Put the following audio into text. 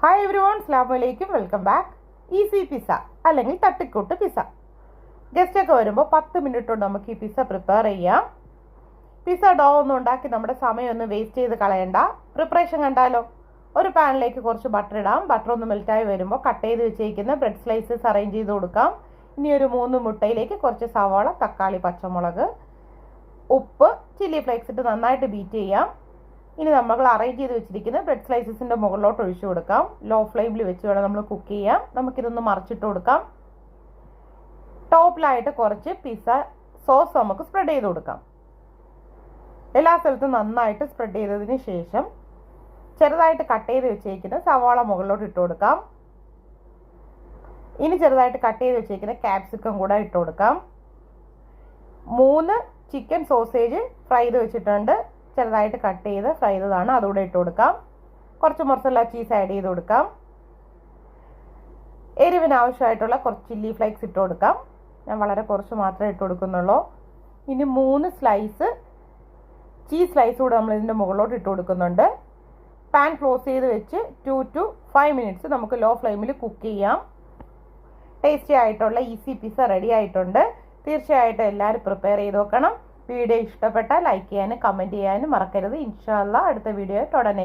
Hi everyone, അസ്സലാമു welcome back. Easy pizza അല്ലെങ്കിൽ തട്ടിക്കൂട്ട് പിസ്സ. ഗസ്റ്റൊക്കെ വരുമ്പോൾ 10 മിനിറ്റ് കൊണ്ട് നമുക്ക് ഈ പിസ്സ പ്രിപ്പയർ ചെയ്യാം. പിസ്സ ഡോ ഒന്നും ഉണ്ടാക്കി നമ്മുടെ സമയമൊന്നും വേസ്റ്റ് ചെയ്ത് കളയണ്ട. പ്രിപ്പറേഷൻ കണ്ടാലോ? ഒരു പാനിലേക്ക് കുറച്ച് ബട്ടർ ഇടാം. ബട്ടർ ഒന്ന് മെൽറ്റായി വരുമ്പോൾ കട്ട് ചെയ്ത് വെച്ചിരിക്കുന്ന ബ്രെഡ് സ്ലൈസസ് അറേഞ്ച് ചെയ്ത് കൊടുക്കാം. ഇനി ഒരു 3 മുട്ടയിലേക്ക് കുറച്ച് സവാള, തക്കാളി, പച്ചമുളക്, ഉപ്പ്, ചില്ലി ഫ്ലേക്സ് ഇട്ട് നന്നായിട്ട് ബീറ്റ് ചെയ്യാം. ഇനി നമ്മൾ അറേഞ്ച് ചെയ്ത് വെച്ചിരിക്കുന്ന ബ്രെഡ് സ്ലൈസസിൻ്റെ മുകളിലോട്ട് ഒഴിച്ചു കൊടുക്കാം. ലോ ഫ്ലെയിമിൽ വെച്ച് വേണം നമ്മൾ കുക്ക് ചെയ്യാം. നമുക്കിതൊന്ന് മറിച്ചിട്ട് കൊടുക്കാം. ടോപ്പിലായിട്ട് കുറച്ച് പിസ്സ സോസ് നമുക്ക് സ്പ്രെഡ് ചെയ്ത് കൊടുക്കാം. എല്ലാ സ്ഥലത്തും നന്നായിട്ട് സ്പ്രെഡ് ചെയ്തതിന് ശേഷം ചെറുതായിട്ട് കട്ട് ചെയ്ത് വെച്ചിരിക്കുന്ന സവാള മുകളിലോട്ട് ഇട്ട് കൊടുക്കാം. ഇനി ചെറുതായിട്ട് കട്ട് ചെയ്ത് വെച്ചിരിക്കുന്ന ക്യാപ്സിക്കം കൂടെ ഇട്ട് കൊടുക്കാം. 3 ചിക്കൻ സോസേജ് ഫ്രൈ ചെയ്ത് വെച്ചിട്ടുണ്ട്. ചെറുതായിട്ട് കട്ട് ചെയ്ത് ഫ്രൈ ചെയ്തതാണ്, അതുകൂടെ ഇട്ട് കൊടുക്കാം. കുറച്ച് മൊസറല്ല ചീസ് ആഡ് ചെയ്ത് കൊടുക്കാം. എരിവിന് ആവശ്യമായിട്ടുള്ള കുറച്ച് ചില്ലി ഫ്ലേക്സ് ഇട്ട് കൊടുക്കാം. ഞാൻ വളരെ കുറച്ച് മാത്രമേ ഇട്ട് കൊടുക്കുന്നുള്ളൂ. ഇനി 3 സ്ലൈസ് ചീസ് സ്ലൈസ് കൂടെ നമ്മൾ ഇതിൻ്റെ മുകളിലോട്ട് ഇട്ട് കൊടുക്കുന്നുണ്ട്. പാൻ ക്ലോസ് ചെയ്ത് വെച്ച് 2 to 5 മിനിറ്റ്സ് നമുക്ക് ലോ ഫ്ലെയിമിൽ കുക്ക് ചെയ്യാം. ടേസ്റ്റി ആയിട്ടുള്ള ഈസി പിസ്സ റെഡി ആയിട്ടുണ്ട്. തീർച്ചയായിട്ടും എല്ലാവരും പ്രിപ്പയർ ചെയ്ത് നോക്കണം. വീഡിയോ ഇഷ്ടപ്പെട്ടാൽ ലൈക്ക് ചെയ്യാനും കമൻറ്റ് ചെയ്യാനും മറക്കരുത്. ഇൻഷാ അല്ലാഹ് അടുത്ത വീഡിയോ ഉടനെ